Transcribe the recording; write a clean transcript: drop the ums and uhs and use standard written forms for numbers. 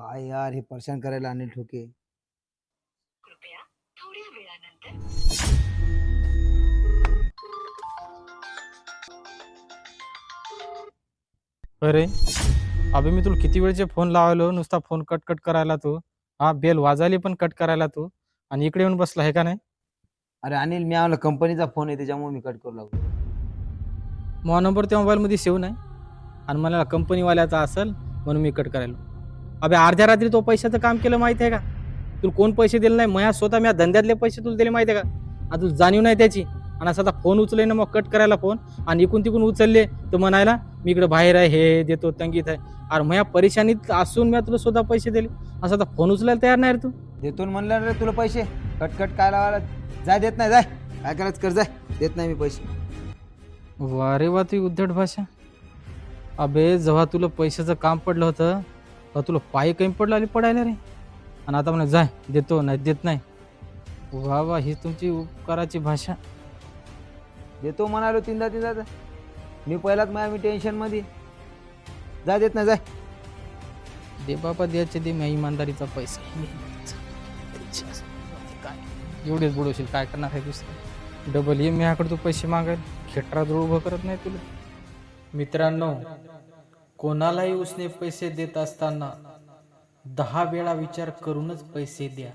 काय यार, हे परेशान करायला अनिल ठोके. कृपया थोड्या वेळानंतर. अरे अबे मी तुला किती वेळचे फोन लावलो, नुसता फोन कट कट करायला तू. हा, बेल वाजायली पण कट करायला तू. आणि इकडे येऊन बसला आहे का नाही? अरे अनिल, मी आम्हाला कंपनीचा फोन आहे त्याच्यामुळे मी कट करू लागलो. मग नंबर त्या मोबाईलमध्ये सेव्ह नाही आणि मला कंपनीवाल्याचा असेल म्हणून मी कट करायलो. अबे अर्ध्या रात्री तो पैशाचं काम केलं माहिती आहे का? तुला कोण पैसे दिले नाही, मया स्वतः मी धंद्यातले पैसे तुला दिले माहिती आहे का? आता तुला जाणीव नाही त्याची. आणि असं आता फोन उचले ना, मग कट करायला फोन आणि इकून तिकून उचलले तर म्हणायला मी इकडे बाहेर आहे, हे देतो, तंगीत आहे. अरे मया परेशानीत असून मी तुला स्वतः पैसे दिले, असं आता फोन उचलायला तयार नाही रे तू. देतो ना म्हणलं रे तुला पैसे. कट कट काय लावायला? जाय, देत नाही, जाय. काय करायचं कर, जाय. देत नाही मी पैसे. वा रे वा, ती उद्धट भाषा. अबे जेव्हा तुला पैशाचं काम पडलं होतं तेव्हा तुला पायी कमी पडलं आणि पडायला रे, आणि आता म्हणा जाय देतो नाही देत नाही. वा वा, ही तुमची उपकाराची भाषा. देतो म्हणालो तीनदा तीनदा. मी पहिलाच मी टेन्शन मध्ये. जाय, देत नाही, जाय. दे बाबा, द्यायचे दे, मी इमानदारीचा पैसा. काय एवढेच बुडवशील, काय करणार आहे दुसरं? डबल ये माझ्याकडे तू पैसे मागायला. खेटरा जवळ उभं करत नाही तुला. मित्रांनो, कोणालाही उसने पैसे देत असताना 10 वेळा विचार करूनच पैसे द्या.